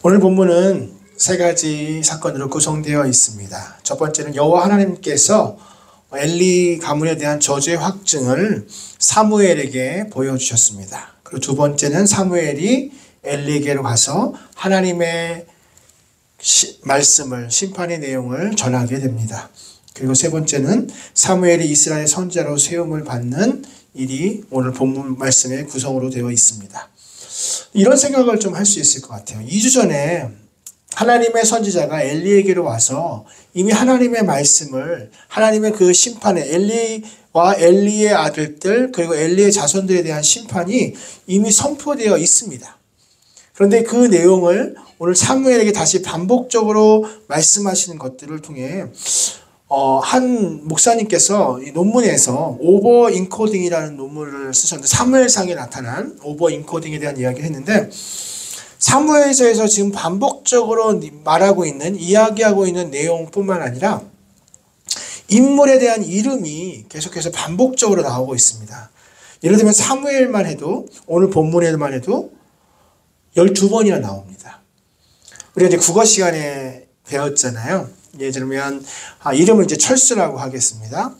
오늘 본문은 세 가지 사건으로 구성되어 있습니다. 첫 번째는 여호와 하나님께서 엘리 가문에 대한 저주의 확증을 사무엘에게 보여주셨습니다. 그리고 두 번째는 사무엘이 엘리에게로 가서 하나님의 말씀을, 심판의 내용을 전하게 됩니다. 그리고 세 번째는 사무엘이 이스라엘 선지자로 세움을 받는 일이 오늘 본문 말씀의 구성으로 되어 있습니다. 이런 생각을 좀 할 수 있을 것 같아요. 2주 전에 하나님의 선지자가 엘리에게로 와서 이미 하나님의 말씀을, 하나님의 그 심판에 엘리와 엘리의 아들들 그리고 엘리의 자손들에 대한 심판이 이미 선포되어 있습니다. 그런데 그 내용을 오늘 사무엘에게 다시 반복적으로 말씀하시는 것들을 통해 한 목사님께서 이 논문에서 오버 인코딩이라는 논문을 쓰셨는데, 사무엘상에 나타난 오버 인코딩에 대한 이야기를 했는데, 사무엘서에서 지금 반복적으로 말하고 있는, 이야기하고 있는 내용뿐만 아니라 인물에 대한 이름이 계속해서 반복적으로 나오고 있습니다. 예를 들면 사무엘만 해도, 오늘 본문에만 해도 12번이나 나옵니다. 우리가 이제 국어 시간에 배웠잖아요. 예를 들면 이름을 이제 철수라고 하겠습니다.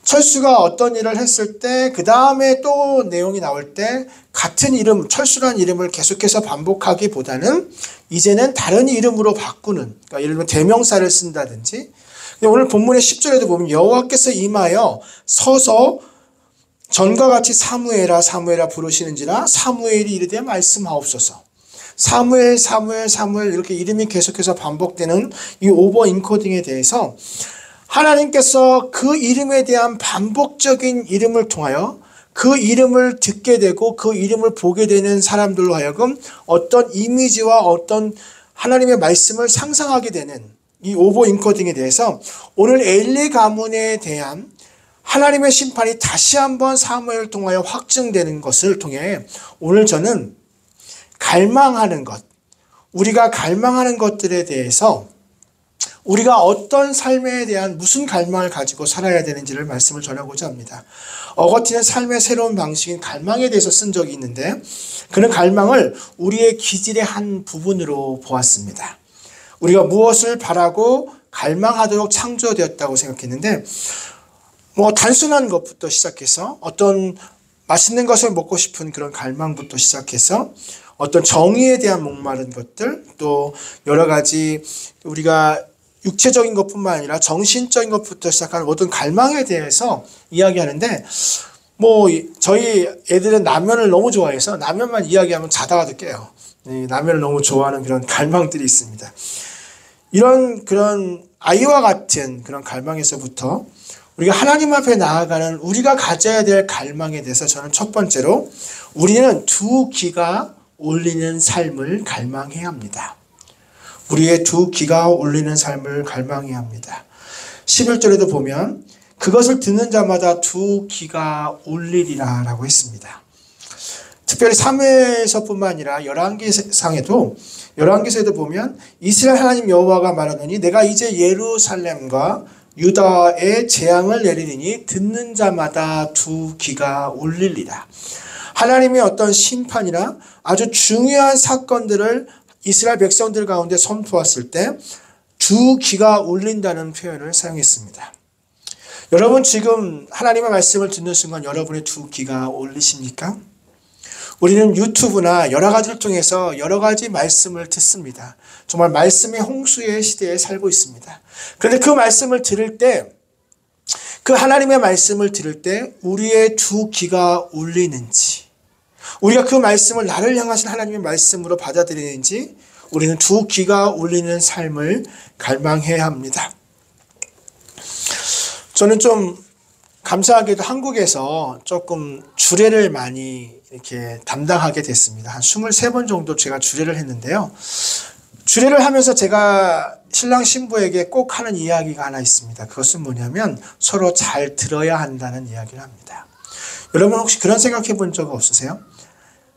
철수가 어떤 일을 했을 때 그 다음에 또 내용이 나올 때 같은 이름, 철수라는 이름을 계속해서 반복하기보다는 이제는 다른 이름으로 바꾸는, 그러니까 예를 들면 대명사를 쓴다든지. 오늘 본문의 10절에도 보면 여호와께서 임하여 서서 전과 같이 사무엘아 사무엘아 부르시는지라 사무엘이 이르되 말씀하옵소서. 사무엘 이렇게 이름이 계속해서 반복되는 이 오버 인코딩에 대해서 하나님께서 그 이름에 대한 반복적인 이름을 통하여 그 이름을 듣게 되고 그 이름을 보게 되는 사람들로 하여금 어떤 이미지와 어떤 하나님의 말씀을 상상하게 되는 이 오버 인코딩에 대해서 오늘 엘리 가문에 대한 하나님의 심판이 다시 한번 사무엘을 통하여 확증되는 것을 통해 오늘 저는 갈망하는 것, 우리가 갈망하는 것들에 대해서 우리가 어떤 삶에 대한 무슨 갈망을 가지고 살아야 되는지를 말씀을 전하고자 합니다. 어거티는 삶의 새로운 방식인 갈망에 대해서 쓴 적이 있는데, 그는 갈망을 우리의 기질의 한 부분으로 보았습니다. 우리가 무엇을 바라고 갈망하도록 창조되었다고 생각했는데, 단순한 것부터 시작해서 어떤 맛있는 것을 먹고 싶은 그런 갈망부터 시작해서 어떤 정의에 대한 목마른 것들, 또 여러 가지 우리가 육체적인 것뿐만 아니라 정신적인 것부터 시작하는 모든 갈망에 대해서 이야기하는데, 저희 애들은 라면을 너무 좋아해서 라면만 이야기하면 자다가도 깨요. 라면을 너무 좋아하는 그런 갈망들이 있습니다. 그런 아이와 같은 그런 갈망에서부터 우리가 하나님 앞에 나아가는 우리가 가져야 될 갈망에 대해서 저는 첫 번째로 우리는 두 귀가 울리는 삶을 갈망해야 합니다. 우리의 두 귀가 울리는 삶을 갈망해야 합니다. 11절에도 보면 그것을 듣는 자마다 두 귀가 울리리라 라고 했습니다. 특별히 사무엘서뿐만 아니라 열왕기상에도 보면 이스라엘 하나님 여호와가 말하노니 내가 이제 예루살렘과 유다에 재앙을 내리리니 듣는 자마다 두 귀가 울리리라. 하나님의 어떤 심판이나 아주 중요한 사건들을 이스라엘 백성들 가운데 선포했을 때 두 귀가 울린다는 표현을 사용했습니다. 여러분 지금 하나님의 말씀을 듣는 순간 여러분의 두 귀가 울리십니까? 우리는 유튜브나 여러 가지를 통해서 여러 가지 말씀을 듣습니다. 정말 말씀의 홍수의 시대에 살고 있습니다. 그런데 그 말씀을 들을 때, 그 하나님의 말씀을 들을 때 우리의 두 귀가 울리는지, 우리가 그 말씀을 나를 향하신 하나님의 말씀으로 받아들이는지, 우리는 두 귀가 울리는 삶을 갈망해야 합니다. 저는 좀 감사하게도 한국에서 조금 주례를 많이 이렇게 담당하게 됐습니다. 한 23번 정도 제가 주례를 했는데요. 주례를 하면서 제가 신랑 신부에게 꼭 하는 이야기가 하나 있습니다. 그것은 뭐냐면 서로 잘 들어야 한다는 이야기를 합니다. 여러분 혹시 그런 생각해 본 적 없으세요?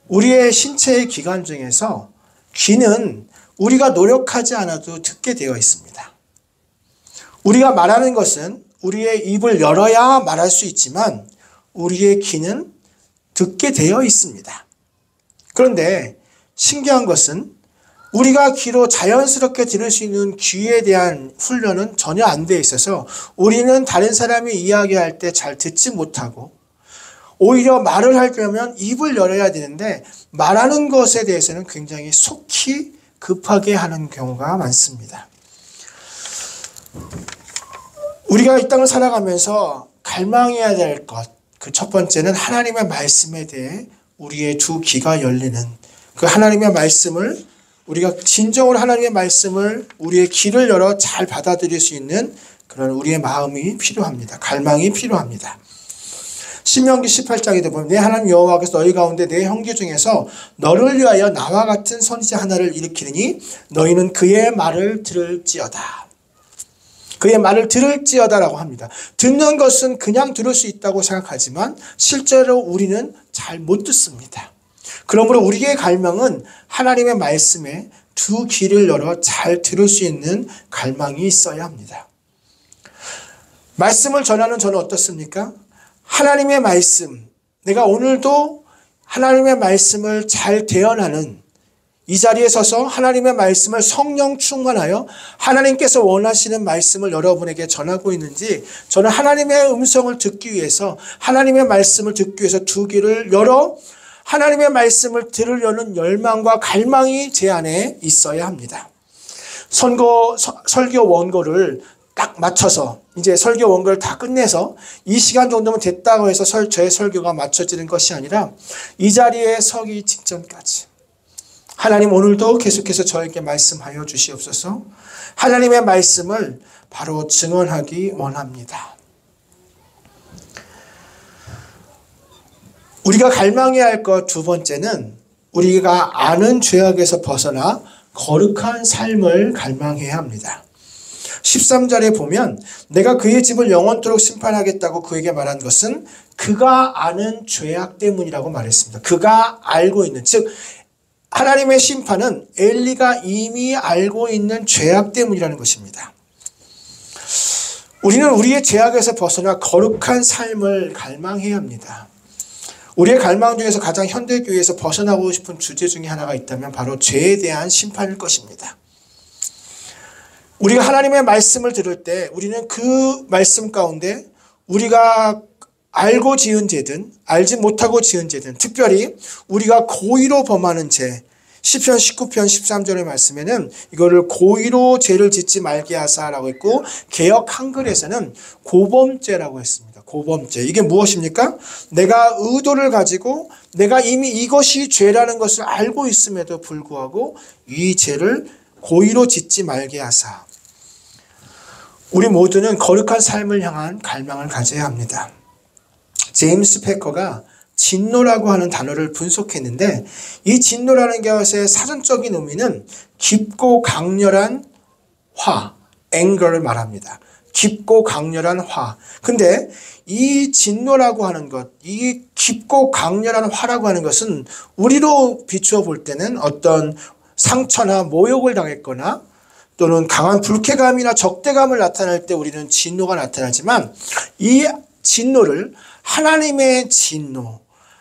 우리의 신체의 기관 중에서 귀는 우리가 노력하지 않아도 듣게 되어 있습니다. 우리가 말하는 것은 우리의 입을 열어야 말할 수 있지만 우리의 귀는 듣게 되어 있습니다. 그런데 신기한 것은 우리가 귀로 자연스럽게 들을 수 있는 귀에 대한 훈련은 전혀 안 돼 있어서 우리는 다른 사람이 이야기할 때 잘 듣지 못하고 오히려 말을 하려면 입을 열어야 되는데 말하는 것에 대해서는 굉장히 속히 급하게 하는 경우가 많습니다. 우리가 이 땅을 살아가면서 갈망해야 될 것, 그 첫 번째는 하나님의 말씀에 대해 우리의 두 귀가 열리는, 그 하나님의 말씀을, 우리가 진정으로 하나님의 말씀을 우리의 귀를 열어 잘 받아들일 수 있는 그런 우리의 마음이 필요합니다. 갈망이 필요합니다. 신명기 18장에도 보면 내 하나님 여호와께서 너희 가운데 내 형제 중에서 너를 위하여 나와 같은 선지자 하나를 일으키느니 너희는 그의 말을 들을지어다. 그의 말을 들을지어다라고 합니다. 듣는 것은 그냥 들을 수 있다고 생각하지만 실제로 우리는 잘 못 듣습니다. 그러므로 우리의 갈망은 하나님의 말씀에 두 귀를 열어 잘 들을 수 있는 갈망이 있어야 합니다. 말씀을 전하는 저는 어떻습니까? 하나님의 말씀, 내가 오늘도 하나님의 말씀을 잘 대언하는, 이 자리에 서서 하나님의 말씀을 성령 충만하여 하나님께서 원하시는 말씀을 여러분에게 전하고 있는지, 저는 하나님의 음성을 듣기 위해서, 하나님의 말씀을 듣기 위해서 두 귀를 열어 하나님의 말씀을 들으려는 열망과 갈망이 제 안에 있어야 합니다. 설교 원고를 딱 맞춰서 이제 설교 원고를 다 끝내서 이 시간 정도면 됐다고 해서 저의 설교가 맞춰지는 것이 아니라 이 자리에 서기 직전까지 하나님 오늘도 계속해서 저에게 말씀하여 주시옵소서. 하나님의 말씀을 바로 증언하기 원합니다. 우리가 갈망해야 할 것 두 번째는 우리가 아는 죄악에서 벗어나 거룩한 삶을 갈망해야 합니다. 13절에 보면 내가 그의 집을 영원토록 심판하겠다고 그에게 말한 것은 그가 아는 죄악 때문이라고 말했습니다. 그가 알고 있는, 즉 하나님의 심판은 엘리가 이미 알고 있는 죄악 때문이라는 것입니다. 우리는 우리의 죄악에서 벗어나 거룩한 삶을 갈망해야 합니다. 우리의 갈망 중에서 가장 현대교회에서 벗어나고 싶은 주제 중에 하나가 있다면 바로 죄에 대한 심판일 것입니다. 우리가 하나님의 말씀을 들을 때 우리는 그 말씀 가운데 우리가 알고 지은 죄든 알지 못하고 지은 죄든, 특별히 우리가 고의로 범하는 죄, 시편 19편 13절의 말씀에는 이거를 고의로 죄를 짓지 말게 하사라고 했고, 개역 한글에서는 고범죄라고 했습니다. 고범죄. 이게 무엇입니까? 내가 의도를 가지고 내가 이미 이것이 죄라는 것을 알고 있음에도 불구하고 이 죄를 고의로 짓지 말게 하사. 우리 모두는 거룩한 삶을 향한 갈망을 가져야 합니다. 제임스 패커가 진노라고 하는 단어를 분석했는데, 이 진노라는 것의 사전적인 의미는 깊고 강렬한 화, anger를 말합니다. 깊고 강렬한 화. 근데 이 진노라고 하는 것, 이 깊고 강렬한 화라고 하는 것은 우리로 비추어 볼 때는 어떤 상처나 모욕을 당했거나 또는 강한 불쾌감이나 적대감을 나타낼 때 우리는 진노가 나타나지만, 이 진노를 하나님의 진노,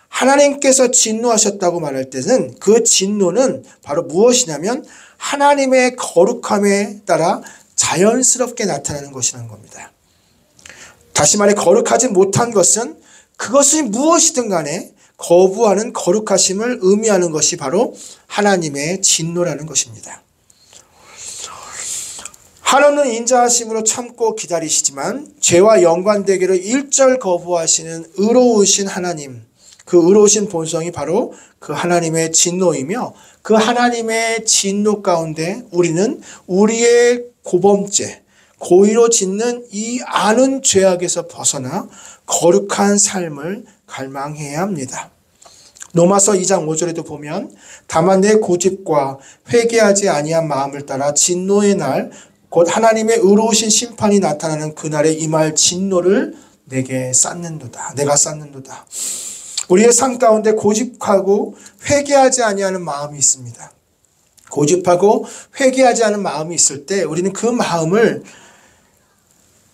하나님께서 진노하셨다고 말할 때는 그 진노는 바로 무엇이냐면 하나님의 거룩함에 따라 자연스럽게 나타나는 것이라는 겁니다. 다시 말해 거룩하지 못한 것은 그것이 무엇이든 간에 거부하는 거룩하심을 의미하는 것이 바로 하나님의 진노라는 것입니다. 하나님은 인자하심으로 참고 기다리시지만 죄와 연관되기를 일절 거부하시는 의로우신 하나님, 그 의로우신 본성이 바로 그 하나님의 진노이며, 그 하나님의 진노 가운데 우리는 우리의 고범죄, 고의로 짓는 이 아는 죄악에서 벗어나 거룩한 삶을 갈망해야 합니다. 로마서 2장 5절에도 보면 다만 내 고집과 회개하지 아니한 마음을 따라 진노의 날 곧 하나님의 의로우신 심판이 나타나는 그날에 임할 진노를 내게 쌓는도다. 내가 쌓는도다. 우리의 삶 가운데 고집하고 회개하지 아니하는 마음이 있습니다. 고집하고 회개하지 않은 마음이 있을 때 우리는 그 마음을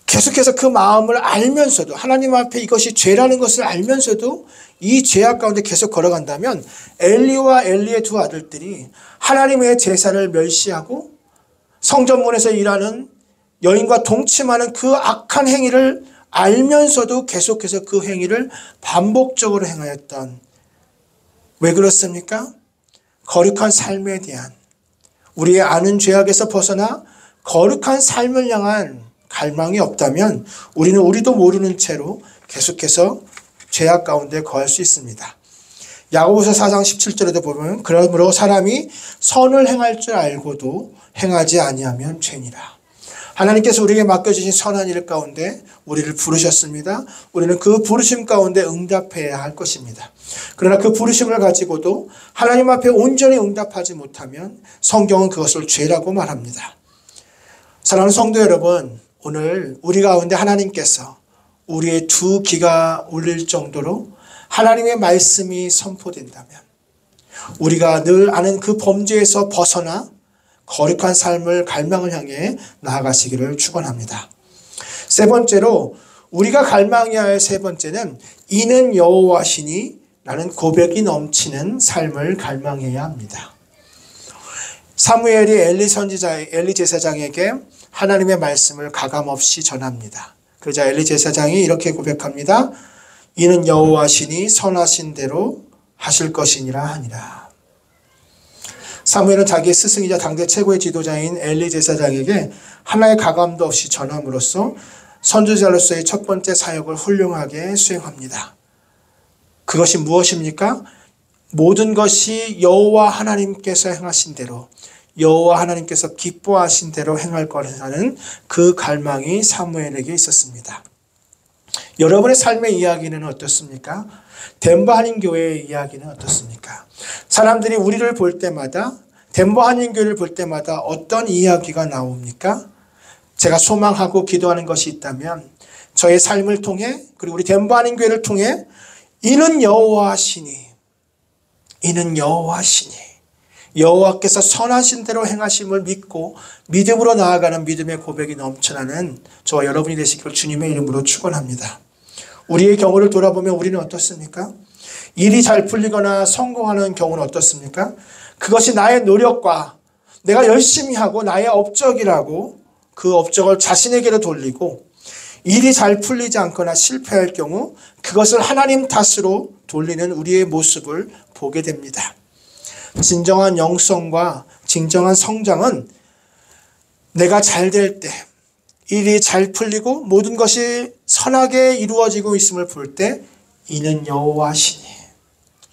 계속해서 그 마음을 알면서도 하나님 앞에 이것이 죄라는 것을 알면서도 이 죄악 가운데 계속 걸어간다면 엘리와 엘리의 두 아들들이 하나님의 제사를 멸시하고 성전문에서 일하는 여인과 동침하는 그 악한 행위를 알면서도 계속해서 그 행위를 반복적으로 행하였던, 왜 그렇습니까? 거룩한 삶에 대한, 우리의 아는 죄악에서 벗어나 거룩한 삶을 향한 갈망이 없다면 우리도 모르는 채로 계속해서 죄악 가운데 거할 수 있습니다. 야고보서 4장 17절에도 보면 그러므로 사람이 선을 행할 줄 알고도 행하지 아니하면 죄니라. 하나님께서 우리에게 맡겨주신 선한 일 가운데 우리를 부르셨습니다. 우리는 그 부르심 가운데 응답해야 할 것입니다. 그러나 그 부르심을 가지고도 하나님 앞에 온전히 응답하지 못하면 성경은 그것을 죄라고 말합니다. 사랑하는 성도 여러분, 오늘 우리 가운데 하나님께서 우리의 두 귀가 울릴 정도로 하나님의 말씀이 선포된다면 우리가 늘 아는 그 범죄에서 벗어나 거룩한 삶을 갈망을 향해 나아가시기를 축원합니다. 세 번째로 우리가 갈망해야 할 세 번째는 이는 여호와시니 라는 고백이 넘치는 삶을 갈망해야 합니다. 사무엘이 엘리 제사장에게 하나님의 말씀을 가감없이 전합니다. 그러자 엘리 제사장이 이렇게 고백합니다. 이는 여호와시니 선하신 대로 하실 것이니라 하니라. 사무엘은 자기의 스승이자 당대 최고의 지도자인 엘리 제사장에게 하나의 가감도 없이 전함으로써 선지자로서의 첫 번째 사역을 훌륭하게 수행합니다. 그것이 무엇입니까? 모든 것이 여호와 하나님께서 행하신 대로, 여호와 하나님께서 기뻐하신 대로 행할 거라는 그 갈망이 사무엘에게 있었습니다. 여러분의 삶의 이야기는 어떻습니까? 덴버 한인교회의 이야기는 어떻습니까? 사람들이 우리를 볼 때마다, 덴버 한인교회를 볼 때마다 어떤 이야기가 나옵니까? 제가 소망하고 기도하는 것이 있다면 저의 삶을 통해, 그리고 우리 덴버 한인교회를 통해 이는 여호와시니, 이는 여호와시니, 여호와께서 선하신 대로 행하심을 믿고 믿음으로 나아가는 믿음의 고백이 넘쳐나는 저와 여러분이 되시기를 주님의 이름으로 축원합니다. 우리의 경우를 돌아보면 우리는 어떻습니까? 일이 잘 풀리거나 성공하는 경우는 어떻습니까? 그것이 나의 노력과 내가 열심히 하고 나의 업적이라고 그 업적을 자신에게로 돌리고, 일이 잘 풀리지 않거나 실패할 경우 그것을 하나님 탓으로 돌리는 우리의 모습을 보게 됩니다. 진정한 영성과 진정한 성장은 내가 잘 될 때, 일이 잘 풀리고 모든 것이 선하게 이루어지고 있음을 볼 때 이는 여호와시니,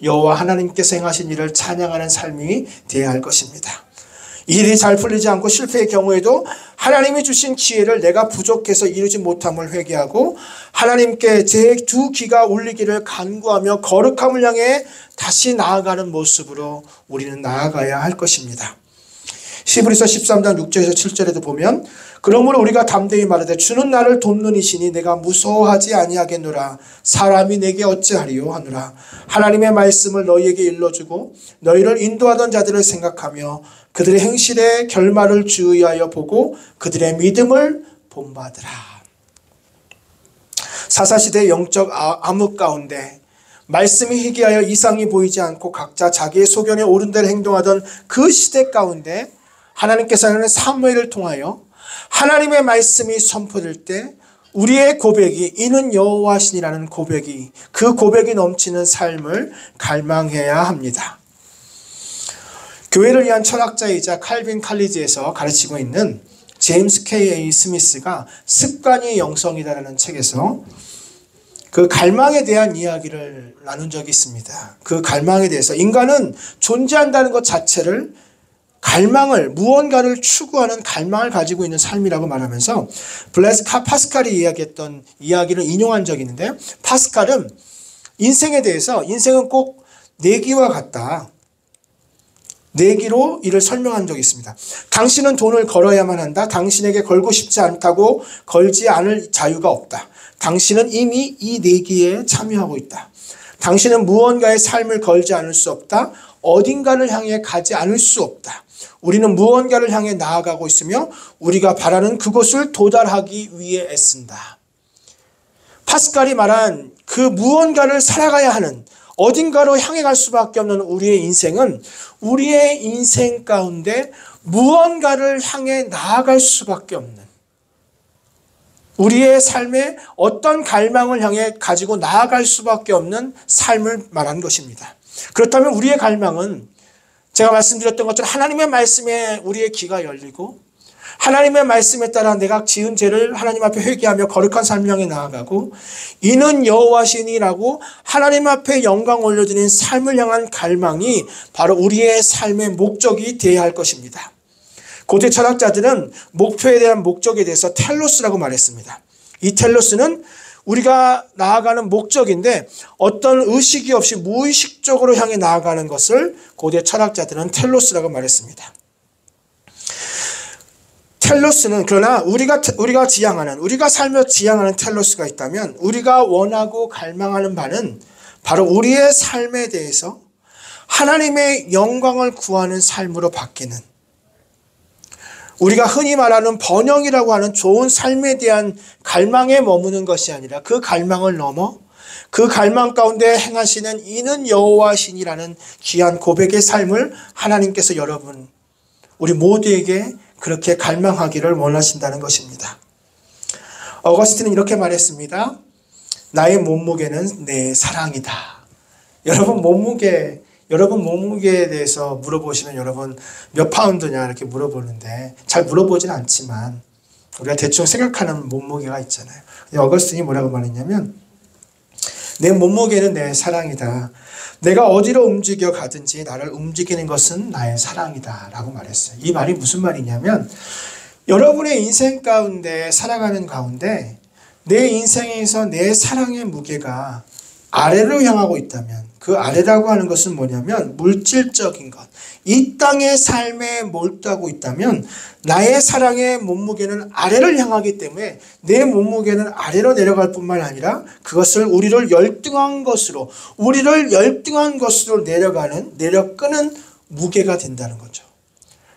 여호와 하나님께서 행하신 일을 찬양하는 삶이 되어야 할 것입니다. 일이 잘 풀리지 않고 실패의 경우에도 하나님이 주신 기회를 내가 부족해서 이루지 못함을 회개하고 하나님께 제 두 귀가 울리기를 간구하며 거룩함을 향해 다시 나아가는 모습으로 우리는 나아가야 할 것입니다. 히브리서 13장 6절에서 7절에도 보면 그러므로 우리가 담대히 말하되 주는 나를 돕는 이시니 내가 무서워하지 아니하겠노라. 사람이 내게 어찌하리요 하노라. 하나님의 말씀을 너희에게 일러주고 너희를 인도하던 자들을 생각하며 그들의 행실의 결말을 주의하여 보고 그들의 믿음을 본받으라. 사사시대의 영적 암흑 가운데 말씀이 희귀하여 이상이 보이지 않고 각자 자기의 소견에 옳은 대로 행동하던 그 시대 가운데 하나님께서는 사무엘을 통하여 하나님의 말씀이 선포될 때 우리의 고백이 이는 여호와시니라는 고백이, 그 고백이 넘치는 삶을 갈망해야 합니다. 교회를 위한 철학자이자 칼빈 칼리지에서 가르치고 있는 제임스 K.A. 스미스가 습관이 영성이다라는 책에서 그 갈망에 대한 이야기를 나눈 적이 있습니다. 그 갈망에 대해서 인간은 존재한다는 것 자체를 갈망을, 무언가를 추구하는 갈망을 가지고 있는 삶이라고 말하면서 블레스 파스칼이 이야기했던 이야기를 인용한 적이 있는데, 파스칼은 인생에 대해서 인생은 꼭 내기와 같다, 내기로 이를 설명한 적이 있습니다. 당신은 돈을 걸어야만 한다. 당신에게 걸고 싶지 않다고 걸지 않을 자유가 없다. 당신은 이미 이 내기에 참여하고 있다. 당신은 무언가의 삶을 걸지 않을 수 없다. 어딘가를 향해 가지 않을 수 없다. 우리는 무언가를 향해 나아가고 있으며 우리가 바라는 그곳을 도달하기 위해 애쓴다. 파스칼이 말한 그 무언가를 살아가야 하는, 어딘가로 향해 갈 수밖에 없는 우리의 인생은 우리의 인생 가운데 무언가를 향해 나아갈 수밖에 없는, 우리의 삶에 어떤 갈망을 향해 가지고 나아갈 수밖에 없는 삶을 말하는 것입니다. 그렇다면 우리의 갈망은 제가 말씀드렸던 것처럼 하나님의 말씀에 우리의 귀가 열리고 하나님의 말씀에 따라 내가 지은 죄를 하나님 앞에 회개하며 거룩한 삶을 향해 나아가고 이는 여호와시니라고 하나님 앞에 영광 올려드리는 삶을 향한 갈망이 바로 우리의 삶의 목적이 되어야 할 것입니다. 고대 철학자들은 목표에 대한 목적에 대해서 텔로스라고 말했습니다. 이 텔로스는 우리가 나아가는 목적인데 어떤 의식이 없이 무의식적으로 향해 나아가는 것을 고대 철학자들은 텔로스라고 말했습니다. 텔로스는, 그러나 우리가 지향하는, 우리가 살며 지향하는 텔로스가 있다면 우리가 원하고 갈망하는 바는 바로 우리의 삶에 대해서 하나님의 영광을 구하는 삶으로 바뀌는, 우리가 흔히 말하는 번영이라고 하는 좋은 삶에 대한 갈망에 머무는 것이 아니라 그 갈망을 넘어 그 갈망 가운데 행하시는 이는 여호와시니라는 귀한 고백의 삶을 하나님께서 여러분, 우리 모두에게 그렇게 갈망하기를 원하신다는 것입니다. 어거스틴은 이렇게 말했습니다. 나의 몸무게는 내 사랑이다. 여러분 몸무게에 대해서 물어보시면 여러분 몇 파운드냐 이렇게 물어보는데 잘 물어보진 않지만 우리가 대충 생각하는 몸무게가 있잖아요. 근데 어거스틴이 뭐라고 말했냐면 내 몸무게는 내 사랑이다. 내가 어디로 움직여 가든지 나를 움직이는 것은 나의 사랑이다 라고 말했어요. 이 말이 무슨 말이냐면 여러분의 인생 가운데 살아가는 가운데 내 인생에서 내 사랑의 무게가 아래로 향하고 있다면 그 아래라고 하는 것은 뭐냐면 물질적인 것, 이 땅의 삶에 몰두하고 있다면 나의 사랑의 몸무게는 아래를 향하기 때문에 내 몸무게는 아래로 내려갈 뿐만 아니라 그것을 우리를 열등한 것으로 내려끄는 무게가 된다는 거죠.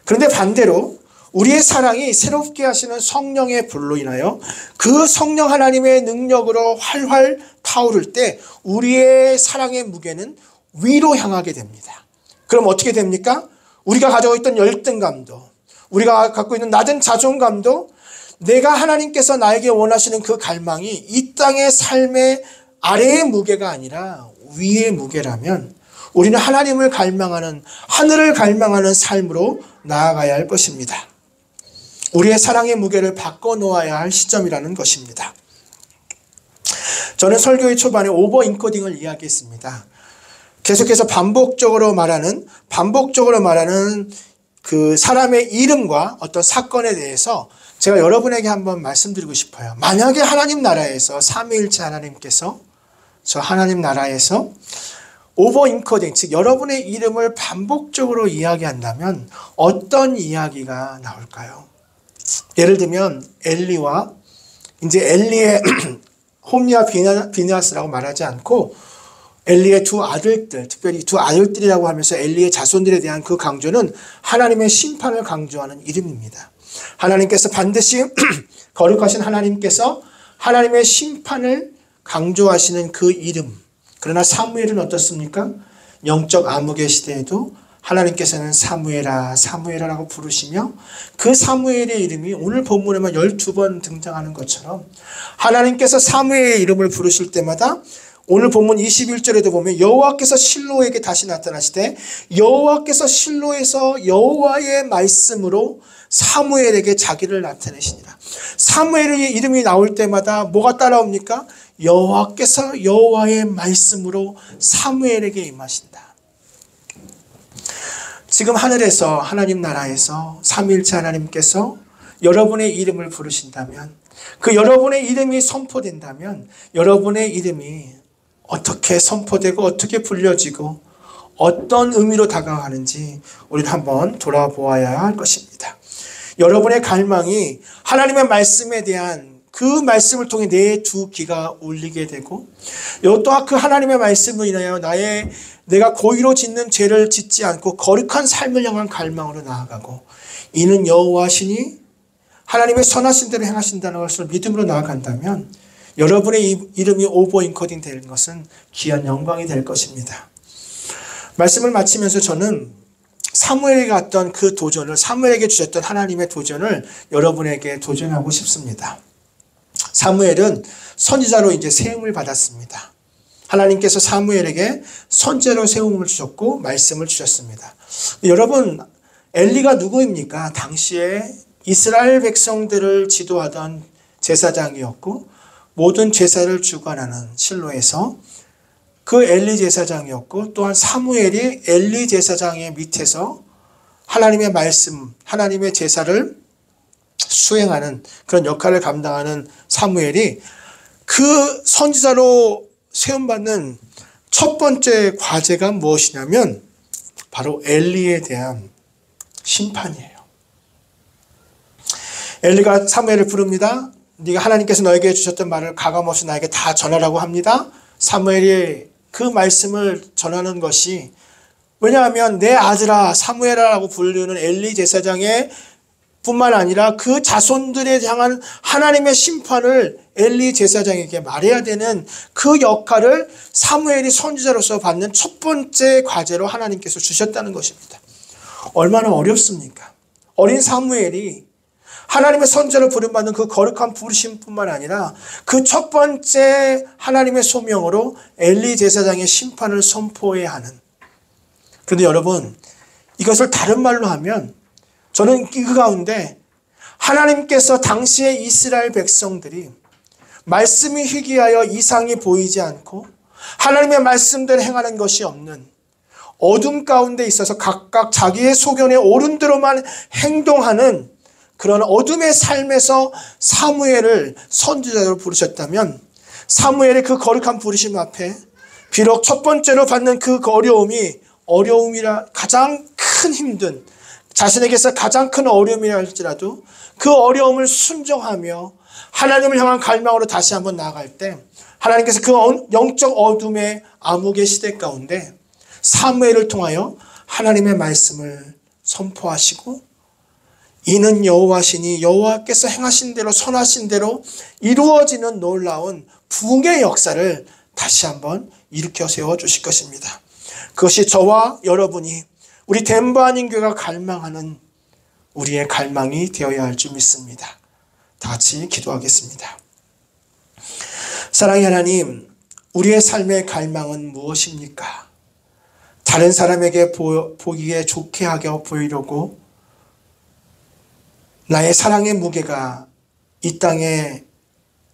그런데 반대로 우리의 사랑이 새롭게 하시는 성령의 불로 인하여 그 성령 하나님의 능력으로 활활 타오를 때 우리의 사랑의 무게는 위로 향하게 됩니다. 그럼 어떻게 됩니까? 우리가 가지고 있던 열등감도, 우리가 갖고 있는 낮은 자존감도 내가 하나님께서 나에게 원하시는 그 갈망이 이 땅의 삶의 아래의 무게가 아니라 위의 무게라면 우리는 하나님을 갈망하는, 하늘을 갈망하는 삶으로 나아가야 할 것입니다. 우리의 사랑의 무게를 바꿔놓아야 할 시점이라는 것입니다. 저는 설교의 초반에 오버 인코딩을 이야기했습니다. 계속해서 반복적으로 말하는 그 사람의 이름과 어떤 사건에 대해서 제가 여러분에게 한번 말씀드리고 싶어요. 만약에 하나님 나라에서 삼위일체 하나님께서 저 하나님 나라에서 오버 인코딩, 즉 여러분의 이름을 반복적으로 이야기한다면 어떤 이야기가 나올까요? 예를 들면 엘리와 이제 엘리의 홈리와 비느하스라고 말하지 않고 엘리의 두 아들들, 특별히 두 아들들이라고 하면서 엘리의 자손들에 대한 그 강조는 하나님의 심판을 강조하는 이름입니다. 하나님께서 반드시 거룩하신 하나님께서 하나님의 심판을 강조하시는 그 이름. 그러나 사무엘은 어떻습니까? 영적 암흑의 시대에도 하나님께서는 사무엘아 사무엘아라고 부르시며 그 사무엘의 이름이 오늘 본문에만 12번 등장하는 것처럼 하나님께서 사무엘의 이름을 부르실 때마다 오늘 본문 21절에도 보면 여호와께서 실로에게 다시 나타나시되 여호와께서 실로에서 여호와의 말씀으로 사무엘에게 자기를 나타내시니라. 사무엘의 이름이 나올 때마다 뭐가 따라옵니까? 여호와께서 여호와의 말씀으로 사무엘에게 임하신다. 지금 하늘에서 하나님 나라에서 삼위일체 하나님께서 여러분의 이름을 부르신다면 그 여러분의 이름이 선포된다면 여러분의 이름이 어떻게 선포되고 어떻게 불려지고 어떤 의미로 다가가는지 우리는 한번 돌아보아야 할 것입니다. 여러분의 갈망이 하나님의 말씀에 대한 그 말씀을 통해 내 두 귀가 울리게 되고 또한 그 하나님의 말씀으로 인하여 내가 고의로 짓는 죄를 짓지 않고 거룩한 삶을 향한 갈망으로 나아가고 이는 여호와시니 하나님의 선하신 대로 행하신다는 것을 믿음으로 나아간다면 여러분의 이름이 오버인코딩 되는 것은 귀한 영광이 될 것입니다. 말씀을 마치면서 저는 사무엘에게 갔던 그 도전을, 사무엘에게 주셨던 하나님의 도전을 여러분에게 도전하고 싶습니다. 사무엘은 선지자로 이제 세움을 받았습니다. 하나님께서 사무엘에게 선지자로 세움을 주셨고 말씀을 주셨습니다. 여러분, 엘리가 누구입니까? 당시에 이스라엘 백성들을 지도하던 제사장이었고 모든 제사를 주관하는 실로에서 그 엘리 제사장이었고 또한 사무엘이 엘리 제사장의 밑에서 하나님의 말씀, 하나님의 제사를 수행하는 그런 역할을 감당하는 사무엘이 그 선지자로 세움받는 첫 번째 과제가 무엇이냐면 바로 엘리에 대한 심판이에요. 엘리가 사무엘을 부릅니다. 네가 하나님께서 너에게 주셨던 말을 가감없이 나에게 다 전하라고 합니다. 사무엘이 그 말씀을 전하는 것이, 왜냐하면 내 아들아 사무엘아라고 부르는 엘리 제사장의 뿐만 아니라 그 자손들에 향한 하나님의 심판을 엘리 제사장에게 말해야 되는 그 역할을 사무엘이 선지자로서 받는 첫 번째 과제로 하나님께서 주셨다는 것입니다. 얼마나 어렵습니까? 어린 사무엘이 하나님의 선지자로 부름받는 그 거룩한 부르심뿐만 아니라 그 첫 번째 하나님의 소명으로 엘리 제사장의 심판을 선포해야 하는. 그런데 여러분, 이것을 다른 말로 하면 저는 그 가운데 하나님께서 당시의 이스라엘 백성들이 말씀이 희귀하여 이상이 보이지 않고 하나님의 말씀대로 행하는 것이 없는 어둠 가운데 있어서 각각 자기의 소견에 옳은 대로만 행동하는 그런 어둠의 삶에서 사무엘을 선지자로 부르셨다면 사무엘의 그 거룩한 부르심 앞에 비록 첫 번째로 받는 그 어려움이라 가장 큰 힘든, 자신에게서 가장 큰 어려움이라 할지라도 그 어려움을 순종하며 하나님을 향한 갈망으로 다시 한번 나아갈 때 하나님께서 그 영적 어둠의 암흑의 시대 가운데 사무엘을 통하여 하나님의 말씀을 선포하시고 이는 여호와시니 여호와께서 행하신 대로 선하신 대로 이루어지는 놀라운 부흥의 역사를 다시 한번 일으켜 세워주실 것입니다. 그것이 저와 여러분이 우리 덴버 한인교회가 갈망하는 우리의 갈망이 되어야 할 줄 믿습니다. 다 같이 기도하겠습니다. 사랑의 하나님, 우리의 삶의 갈망은 무엇입니까? 다른 사람에게 보기에 좋게 하게 보이려고 나의 사랑의 무게가 이 땅의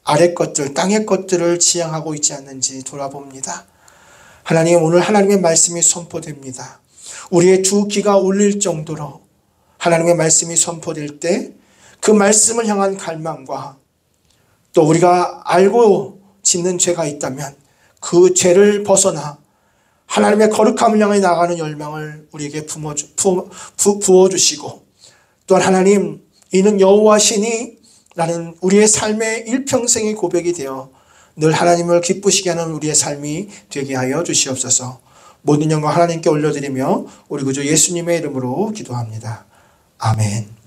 아래 것들, 땅의 것들을 지향하고 있지 않는지 돌아봅니다. 하나님, 오늘 하나님의 말씀이 선포됩니다. 우리의 두 귀가 울릴 정도로 하나님의 말씀이 선포될 때 그 말씀을 향한 갈망과 또 우리가 알고 짓는 죄가 있다면 그 죄를 벗어나 하나님의 거룩함을 향해 나가는 열망을 우리에게 부어주시고 또한 하나님, 이는 여호와시니 라는 우리의 삶의 일평생의 고백이 되어 늘 하나님을 기쁘시게 하는 우리의 삶이 되게 하여 주시옵소서. 모든 영광 하나님께 올려드리며 우리 구주 예수님의 이름으로 기도합니다. 아멘.